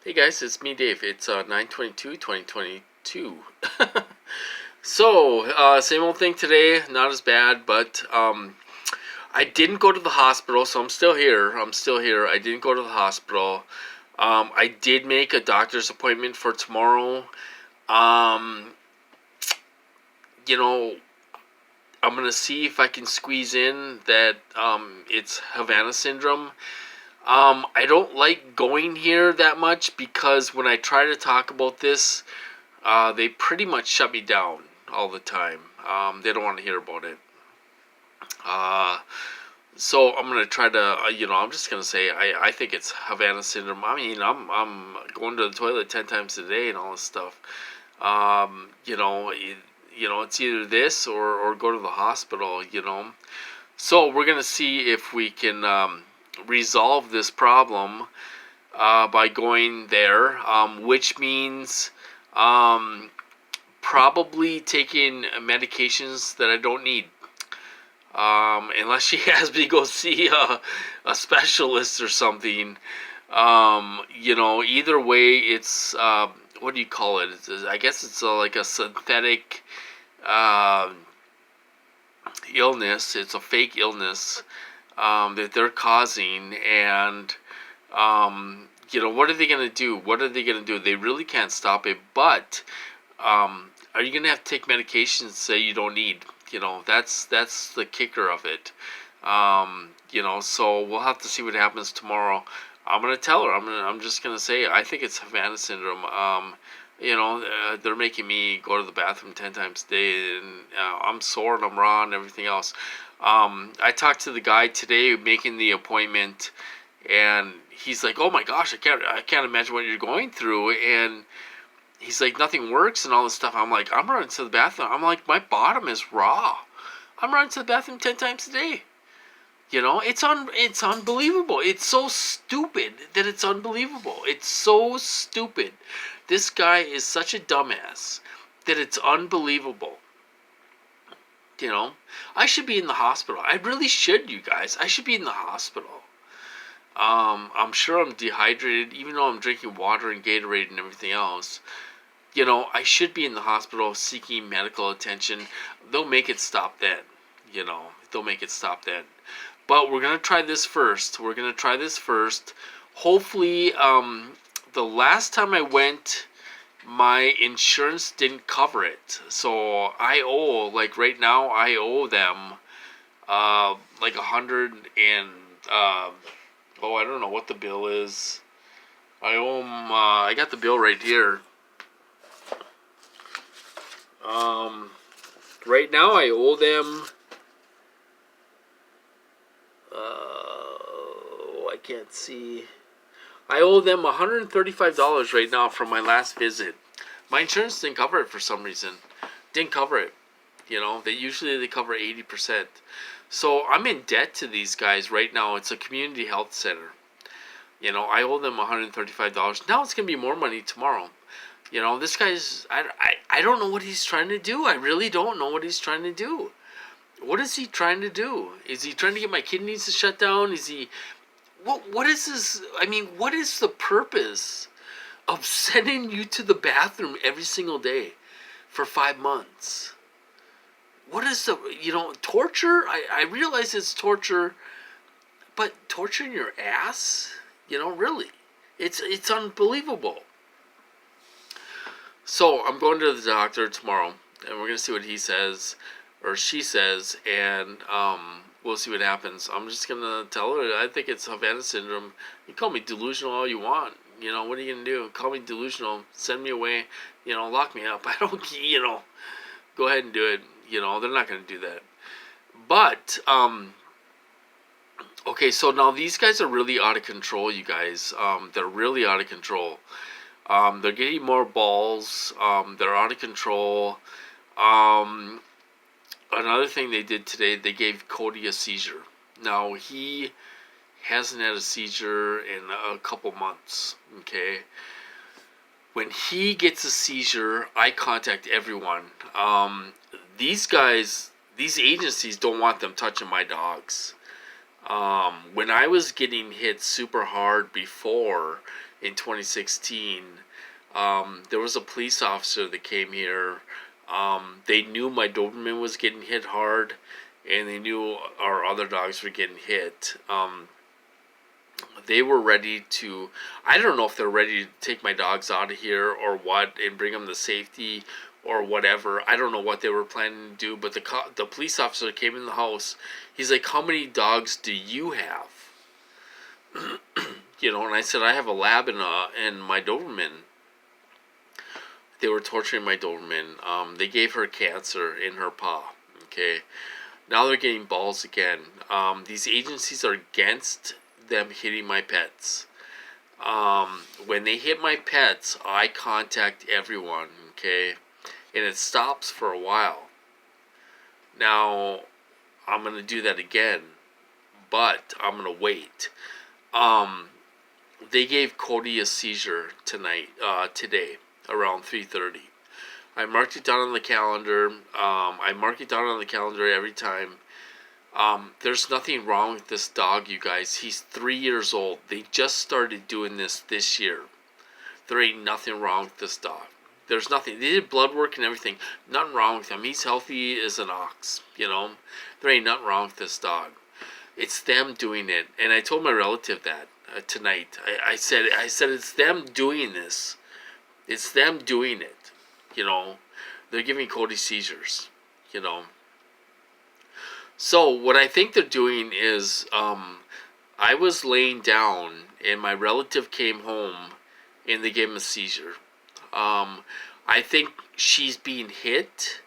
Hey guys, it's me, Dave. It's 9/22/2022. So, same old thing today. Not as bad, but I didn't go to the hospital, so I'm still here. I didn't go to the hospital. I did make a doctor's appointment for tomorrow. Um, you know, I'm gonna see if I can squeeze in that it's Havana syndrome. I don't like going here that much because when I try to talk about this, they pretty much shut me down all the time. They don't want to hear about it. Uh, so I'm gonna try to, I'm just gonna say I think it's Havana syndrome. I mean, I'm going to the toilet 10 times a day and all this stuff. Um, you know, it's either this or go to the hospital. So we're gonna see if we can resolve this problem by going there, which means probably taking medications that I don't need. Unless she has me go see a specialist or something. Either way, it's, what do you call it? I guess it's like a synthetic uh, illness. It's a fake illness that they're causing, and what are they going to do? They really can't stop it, but are you going to have to take medications that you don't need? That's the kicker of it. So we'll have to see what happens tomorrow. I'm gonna tell her. I'm just gonna say I think it's Havana syndrome. They're making me go to the bathroom 10 times a day, and I'm sore and I'm raw and everything else. I talked to the guy today making the appointment, and he's like, "Oh my gosh, I can't imagine what you're going through." And he's like, "Nothing works and all this stuff." I'm like, "I'm running to the bathroom. I'm like, my bottom is raw. I'm running to the bathroom 10 times a day." It's unbelievable. It's so stupid that it's unbelievable. It's so stupid. This guy is such a dumbass that it's unbelievable. I should be in the hospital. I really should, you guys. I should be in the hospital. I'm sure I'm dehydrated, even though I'm drinking water and Gatorade and everything else. I should be in the hospital seeking medical attention. They'll make it stop then. They'll make it stop then. But we're going to try this first. Hopefully, the last time I went, my insurance didn't cover it. So I owe, right now, I owe them, like 100 and, I don't know what the bill is. I owe them, I got the bill right here. Right now I owe them, I can't see. I owe them $135 right now from my last visit. My insurance didn't cover it for some reason. Didn't cover it. They cover 80%. So I'm in debt to these guys right now. It's a community health center. I owe them $135. Now it's going to be more money tomorrow. This guy's, I don't know what he's trying to do. I really don't know what he's trying to do. What is he trying to do? Is he trying to get my kidneys to shut down? Is he, what is this? I mean, what is the purpose of sending you to the bathroom every single day for 5 months? What is the, torture? I realize it's torture, but torture in your ass? Really. It's unbelievable. So I'm going to the doctor tomorrow, and we're going to see what he says, or she says, and we'll see what happens. I'm just going to tell her I think it's Havana syndrome. You call me delusional all you want. What are you going to do? Call me delusional. Send me away. Lock me up. I don't, go ahead and do it. They're not going to do that. But, okay, so now these guys are really out of control, you guys. They're really out of control. They're getting more balls. They're out of control. Another thing they did today, they gave Cody a seizure. Now, he hasn't had a seizure in a couple months, okay? When he gets a seizure, I contact everyone. These guys, these agencies don't want them touching my dogs. When I was getting hit super hard before in 2016, there was a police officer that came here. They knew my Doberman was getting hit hard, and they knew our other dogs were getting hit. They were ready to, I don't know if they're ready to take my dogs out of here or what and bring them to safety or whatever. I don't know what they were planning to do, but the police officer came in the house. He's like, "How many dogs do you have?" And I said, "I have a lab and my Doberman." They were torturing my Doberman. They gave her cancer in her paw. Okay, now they're getting balls again. These agencies are against them hitting my pets. When they hit my pets, I contact everyone. Okay, and it stops for a while. Now I'm gonna do that again, but I'm gonna wait. They gave Cody a seizure today, around 3:30. I marked it down on the calendar. I mark it down on the calendar every time. There's nothing wrong with this dog, you guys. He's 3 years old. They just started doing this year. There ain't nothing wrong with this dog. There's nothing. They did blood work and everything. Nothing wrong with him. He's healthy as an ox. There ain't nothing wrong with this dog. It's them doing it. And I told my relative that tonight. I said it's them doing this. It's them doing it. They're giving Cody seizures. So what I think they're doing is, I was laying down and my relative came home and they gave him a seizure. I think she's being hit.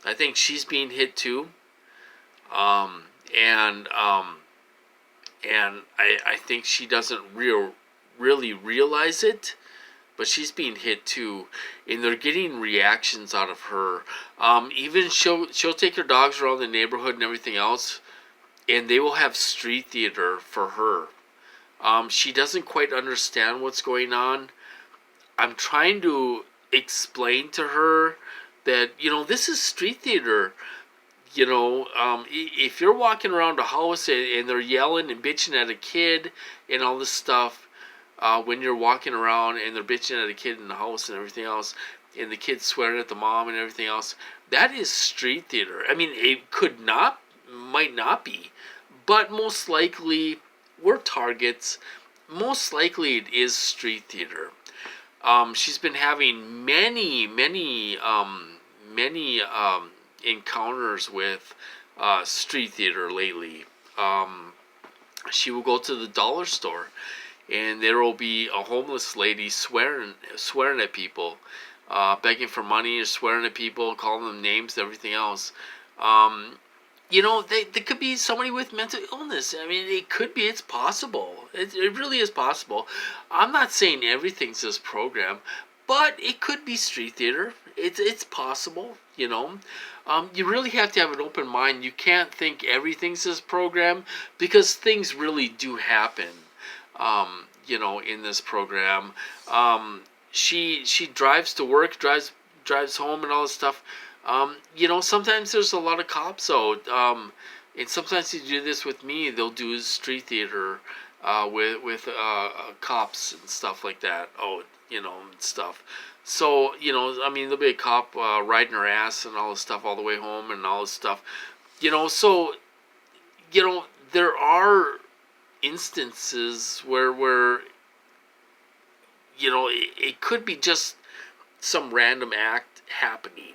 I think she's being hit too. And I think she doesn't really realize it, but she's being hit too, and they're getting reactions out of her. Even she'll take her dogs around the neighborhood and everything else, and they will have street theater for her. She doesn't quite understand what's going on. I'm trying to explain to her that this is street theater. If you're walking around a house and they're yelling and bitching at a kid and all this stuff, when you're walking around and they're bitching at a kid in the house and everything else, and the kid's swearing at the mom and everything else, that is street theater. I mean, it might not be, but most likely we're targets. Most likely it is street theater. She's been having many encounters with street theater lately. She will go to the dollar store, and there will be a homeless lady swearing at people, begging for money or swearing at people, calling them names, and everything else. They could be somebody with mental illness. I mean, it could be. It's possible. It really is possible. I'm not saying everything's this program, but it could be street theater. It's possible. You really have to have an open mind. You can't think everything's this program, because things really do happen. In this program, she drives to work, drives home, and all this stuff. Sometimes there's a lot of cops out, and sometimes they do this with me. They'll do street theater with cops and stuff like that. And stuff. So, there'll be a cop riding her ass and all this stuff all the way home and all this stuff. So, there are instances where it could be just some random act happening.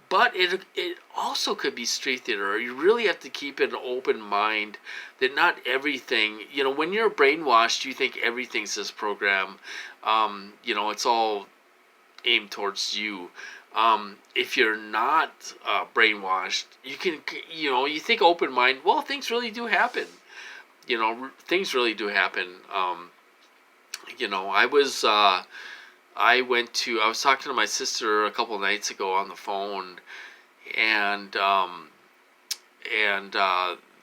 But it also could be street theater. You really have to keep an open mind that not everything, when you're brainwashed, you think everything's this program. It's all aimed towards you. If you're not brainwashed, you can, you think open mind, well, things really do happen. Things really do happen. I was talking to my sister a couple nights ago on the phone, and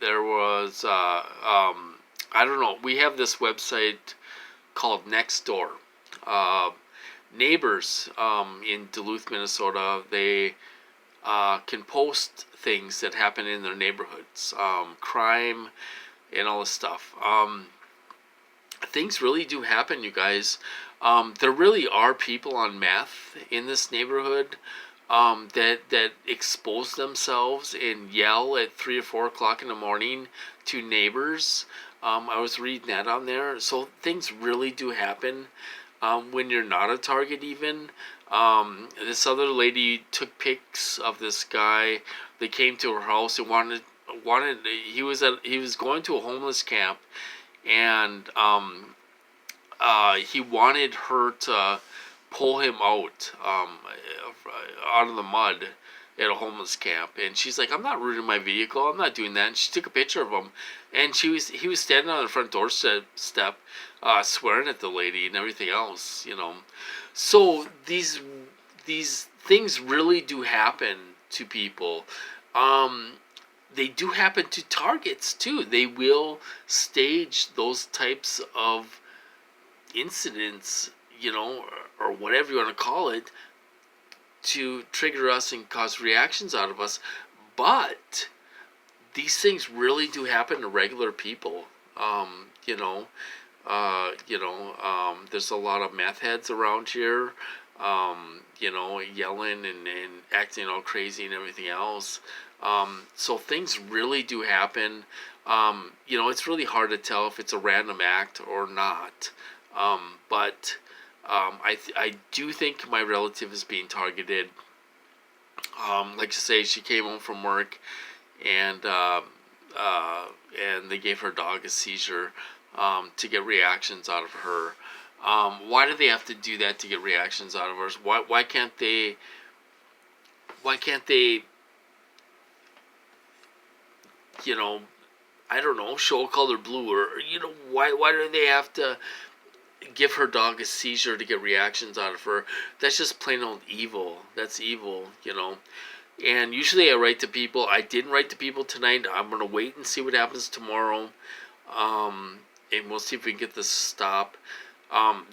there was, I don't know, we have this website called Nextdoor. Neighbors in Duluth, Minnesota, they can post things that happen in their neighborhoods, crime and all this stuff. Things really do happen, you guys. There really are people on meth in this neighborhood that expose themselves and yell at 3 or 4 o'clock in the morning to neighbors. I was reading that on there. So things really do happen when you're not a target. Even this other lady took pics of this guy. They came to her house and wanted he was going to a homeless camp, and he wanted her to pull him out of the mud at a homeless camp, and she's like, "I'm not rooting my vehicle. I'm not doing that." And she took a picture of him, and he was standing on the front doorstep, swearing at the lady and everything else, you know. So these things really do happen to people. They do happen to targets too. They will stage those types of incidents, you know, or whatever you want to call it, to trigger us and cause reactions out of us. But these things really do happen to regular people. You know, there's a lot of meth heads around here, you know, yelling and acting all crazy and everything else. So things really do happen. You know, it's really hard to tell if it's a random act or not. But I do think my relative is being targeted. Like I say, she came home from work, and they gave her dog a seizure to get reactions out of her. Why do they have to do that to get reactions out of her? Why can't they? Why can't they? You know, I don't know, show a color blue, or you know, why do they have to give her dog a seizure to get reactions out of her? That's just plain old evil. That's evil, you know. And usually I write to people. I didn't write to people tonight. I'm gonna wait and see what happens tomorrow, and we'll see if we can get this to stop.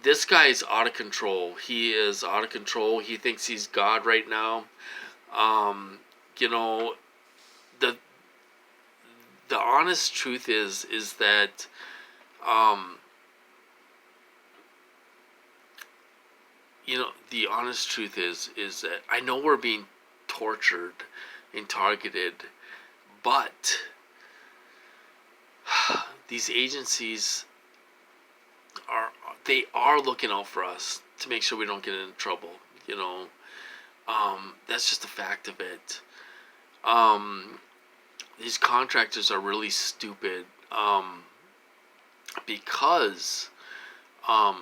This guy is out of control. He is out of control. He thinks he's God right now. You know, the honest truth is that you know, the honest truth is that I know we're being tortured and targeted, but these agencies are looking out for us to make sure we don't get into trouble. You know, that's just a fact of it. These contractors are really stupid, because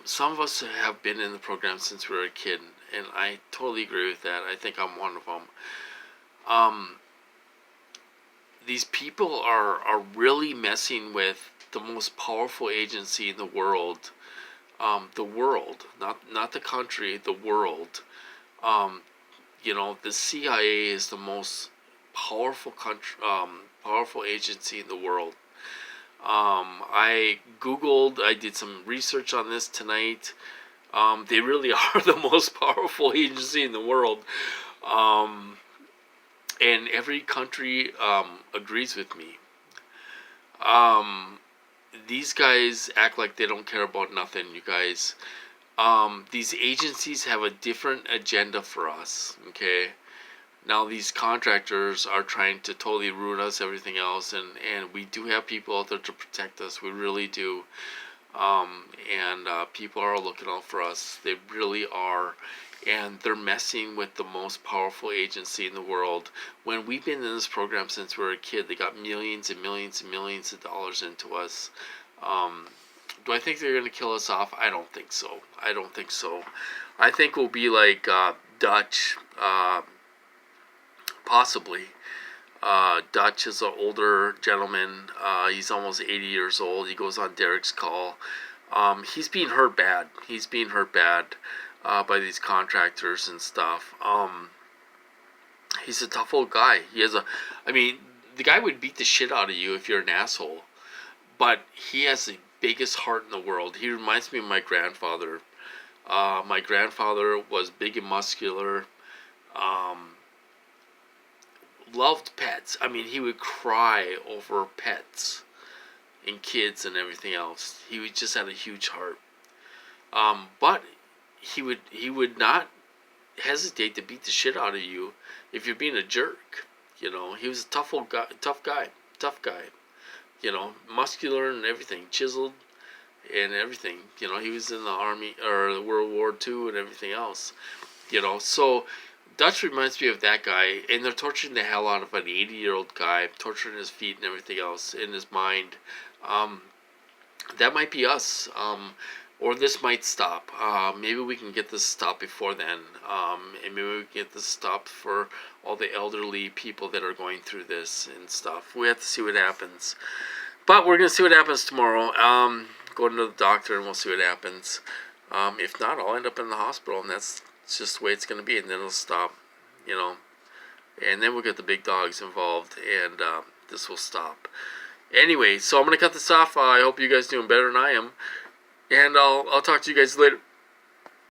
some of us have been in the program since we were a kid, and I totally agree with that. I think I'm one of them. These people are really messing with the most powerful agency in the world. The world, not the country, the world. You know, the CIA is the most powerful powerful agency in the world. I did some research on this tonight. They really are the most powerful agency in the world. And every country agrees with me. These guys act like they don't care about nothing, you guys. These agencies have a different agenda for us, okay? Now these contractors are trying to totally ruin us, everything else, and we do have people out there to protect us. We really do. And people are looking out for us. They really are. And they're messing with the most powerful agency in the world. When we've been in this program since we were a kid, they got millions and millions and millions of dollars into us. Do I think they're going to kill us off? I don't think so. I don't think so. I think we'll be like Dutch, possibly. Dutch is an older gentleman. He's almost 80 years old. He goes on Derek's call. He's being hurt bad. He's being hurt bad by these contractors and stuff. He's a tough old guy. I mean, the guy would beat the shit out of you if you're an asshole. But he has the biggest heart in the world. He reminds me of my grandfather. My grandfather was big and muscular. Loved pets. I mean, he would cry over pets. and kids and everything else. He just had a huge heart. But he would not hesitate to beat the shit out of you if you're being a jerk. You know, he was a tough guy. You know, muscular and everything, chiseled and everything. You know, he was in the Army or World War II and everything else. You know, so Dutch reminds me of that guy, and they're torturing the hell out of an 80-year-old guy, torturing his feet and everything else in his mind. That might be us. Or this might stop. Maybe we can get this stopped before then. And maybe we can get this stopped for all the elderly people that are going through this and stuff. We have to see what happens. But we're going to see what happens tomorrow. Go to the doctor and we'll see what happens. If not, I'll end up in the hospital, and that's just the way it's going to be. And then it'll stop, you know. And then we'll get the big dogs involved, and this will stop. Anyway, so I'm going to cut this off. I hope you guys are doing better than I am. And I'll talk to you guys later.